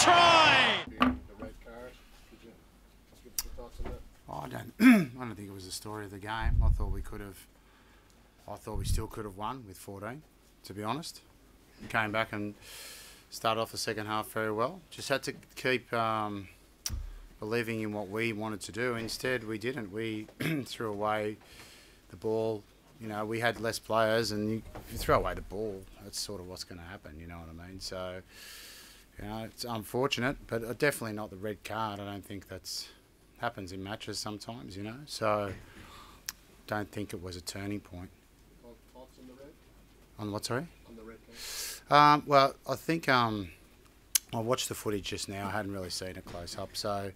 try! The red card. Could you give us your thoughts on that? I don't think it was the story of the game. I thought we still could have won with 14, to be honest. We came back and started off the second half very well. Just had to keep believing in what we wanted to do. Instead, we didn't. We threw away the ball. You know, we had less players, and you throw away the ball, that's sort of what's going to happen, you know what I mean? So, you know, it's unfortunate, but definitely not the red card. I don't think that's happens in matches sometimes, you know. So, don't think it was a turning point. Thoughts on the red? On what, sorry? On the red card? Well, I think I watched the footage just now. I hadn't really seen it close up, so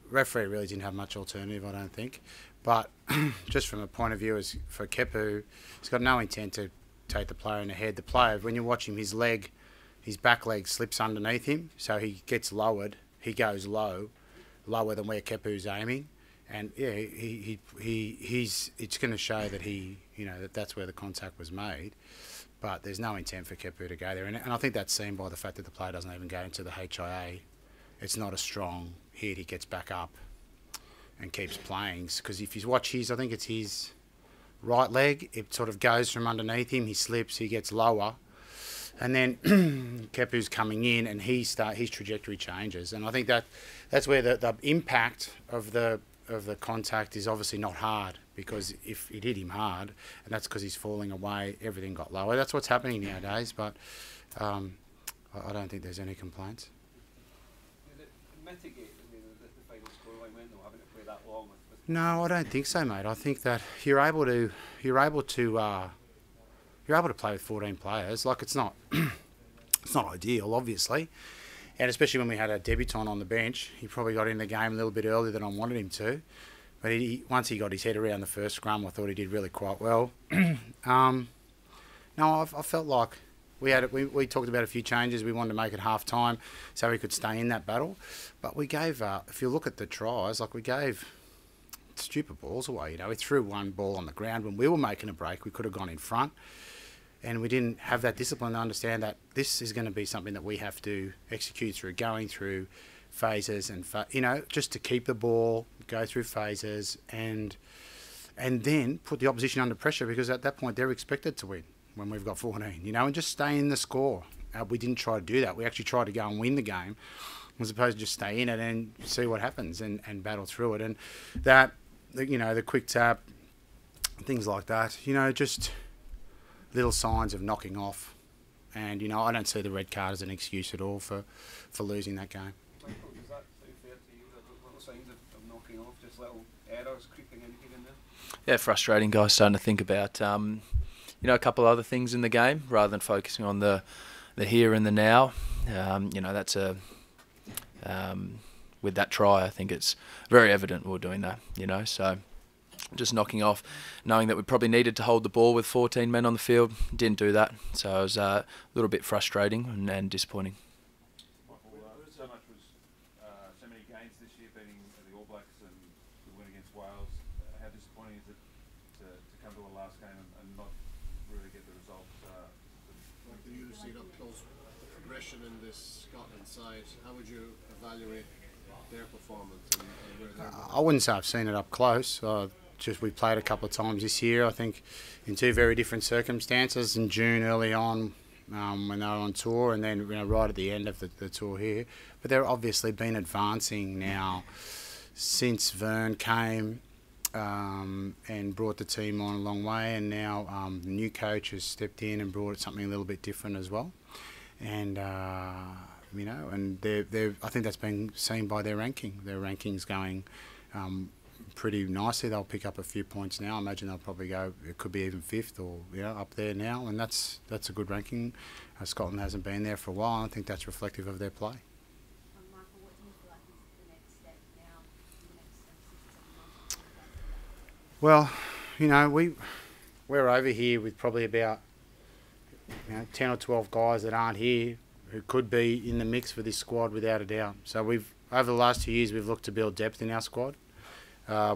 referee really didn't have much alternative, I don't think. But just from a point of view as for Kepu, he's got no intent to take the player in the head. The player, when you watch him, his back leg slips underneath him, so he gets lowered. He goes lower than where Kepu's aiming, and yeah, he's. It's going to show that that's where the contact was made. But there's no intent for Kepu to go there, and I think that's seen by the fact that the player doesn't even go into the HIA. It's not a strong hit. He gets back up and keeps playing, because if you watch I think it's his right leg, it sort of goes from underneath him, he slips, he gets lower, and then Kepu's coming in and his trajectory changes, and I think that's where the impact of the contact is obviously not hard, because if it hit him hard, and that's because he's falling away, everything got lower. That's what's happening nowadays, but I don't think there's any complaints. Did it mitigate the final scoreline win, though, having to play that long? No, I don't think so, mate. I think that you're able to play with 14 players. Like, it's not it's not ideal, obviously, and especially when we had a debutant on the bench, he probably got in the game a little bit earlier than I wanted him to. But once he got his head around the first scrum, I thought he did really quite well. No, I felt like we talked about a few changes. We wanted to make it half time so we could stay in that battle. But we gave, if you look at the tries, like, we gave stupid balls away. You know, we threw one ball on the ground when we were making a break. We could have gone in front, and we didn't have that discipline to understand that this is going to be something that we have to execute through going through phases and just to keep the ball, go through phases, and then put the opposition under pressure, because at that point they're expected to win when we've got 14. You know, and just stay in the score. We didn't try to do that. We actually tried to go and win the game, as opposed to just stay in it and see what happens and battle through it. And that, the quick tap, things like that, just little signs of knocking off. And, I don't see the red card as an excuse at all for losing that game. Michael, does that sound fair to you? Little signs of knocking off, just little errors creeping in here and there? Yeah, frustrating, guys, starting to think about, a couple of other things in the game rather than focusing on the here and the now. That's with that try, I think it's very evident we're doing that, so just knocking off, knowing that we probably needed to hold the ball with 14 men on the field, didn't do that, so it was a little bit frustrating and disappointing. Michael, so many gains this year, beating the All Blacks and the win against Wales. How disappointing is it to come to a last game and not really get the results? You see up close the progression in this Scotland side. How would you evaluate their performance and where they're going? I wouldn't say I've seen it up close. We played a couple of times this year, I think, in two very different circumstances. In June, early on, when they were on tour, and then right at the end of the tour here. But they've obviously been advancing now since Vern came and brought the team on a long way, and now the new coach has stepped in and brought something a little bit different as well. And and I think that's been seen by their ranking. Their ranking's going pretty nicely. They'll pick up a few points now. I imagine they'll probably go, it could be even 5th or up there now, and that's a good ranking. Scotland hasn't been there for a while. I think that's reflective of their play. Michael, what do you feel like is the next step now in the next 6 or 7 months? Well, we're over here with probably about 10 or 12 guys that aren't here who could be in the mix for this squad without a doubt. So over the last 2 years, we've looked to build depth in our squad,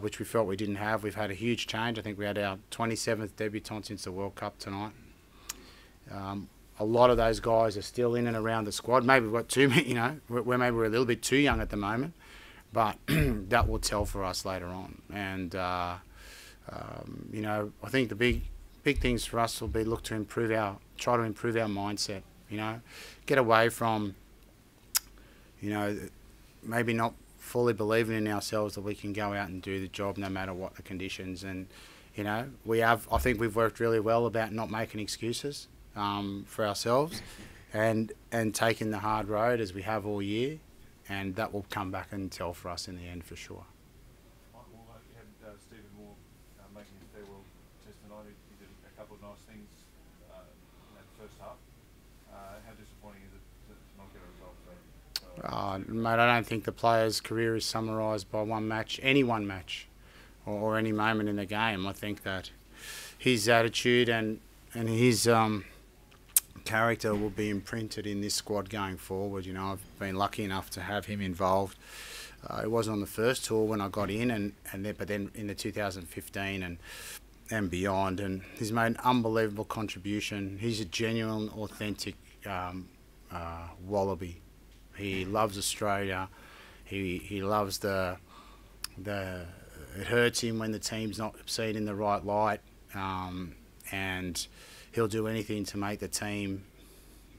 which we felt we didn't have. We've had a huge change. I think we had our 27th debutant since the World Cup tonight. a lot of those guys are still in and around the squad. Maybe we've got too many, you know, maybe we're a little bit too young at the moment, but that will tell for us later on. And you know, I think the big things for us will be try to improve our mindset. You know, get away from, you know, maybe not fully believing in ourselves that we can go out and do the job no matter what the conditions. And you know, I think we've worked really well about not making excuses for ourselves, and taking the hard road as we have all year, and that will come back and tell for us in the end for sure. Michael, you had Stephen Moore making his farewell test tonight. He did a couple of nice things in that first half. How disappointing is it to not get a result? Mate, I don't think the player's career is summarised by one match, or any moment in the game. I think that his attitude and his character will be imprinted in this squad going forward. You know, I've been lucky enough to have him involved. It wasn't on the first tour when I got in, but then in the 2015 and beyond. And he's made an unbelievable contribution. He's a genuine, authentic Wallaby. He loves Australia. He loves the. It hurts him when the team's not seen in the right light, and he'll do anything to make the team,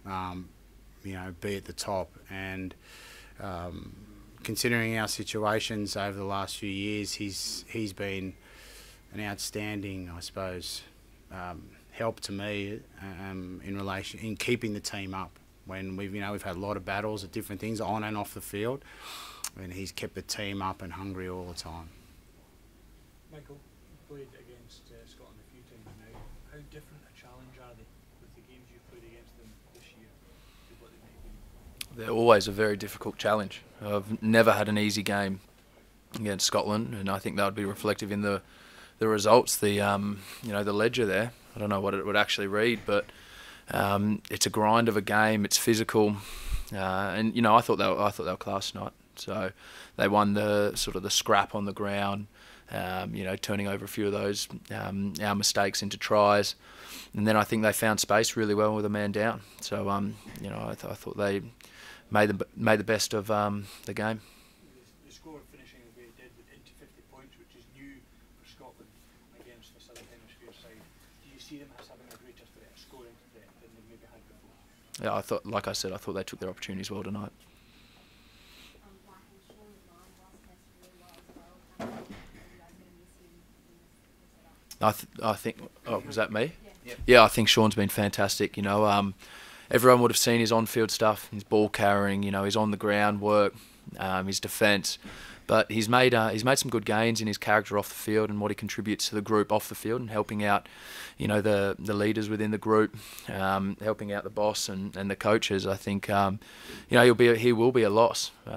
you know, be at the top. And considering our situations over the last few years, he's been an outstanding, I suppose, help to me in keeping the team up. When we've had a lot of battles at different things on and off the field, and he's kept the team up and hungry all the time. Michael, you played against Scotland a few times now. How different a challenge are they with the games you've played against them this year to what they may have been? They're always a very difficult challenge. I've never had an easy game against Scotland, and I think that would be reflective in the results. The the ledger there. I don't know what it would actually read, but it's a grind of a game. It's physical, and you know, I thought they were class tonight. So they won the scrap on the ground. You know, turning over a few of those our mistakes into tries, and then I think they found space really well with a man down. So you know, I thought they made the best of the game. The score finishing the way it did into 50 points, which is new for Scotland against the Southern Hemisphere side. Do you see them as having a greater threat of scoring than they maybe had before? Yeah, like I said, I thought they took their opportunities well tonight. I think. Oh, was that me? Yeah, I think Sean's been fantastic. You know, everyone would have seen his on-field stuff, his ball carrying. You know, his on-the-ground work, his defence. But he's made some good gains in his character off the field and what he contributes to the group off the field, and helping out, you know, the leaders within the group, helping out the boss and the coaches. I think, you know, he will be a loss. You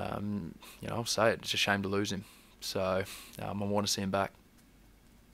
know, I'll say it. It's a shame to lose him. So I want to see him back.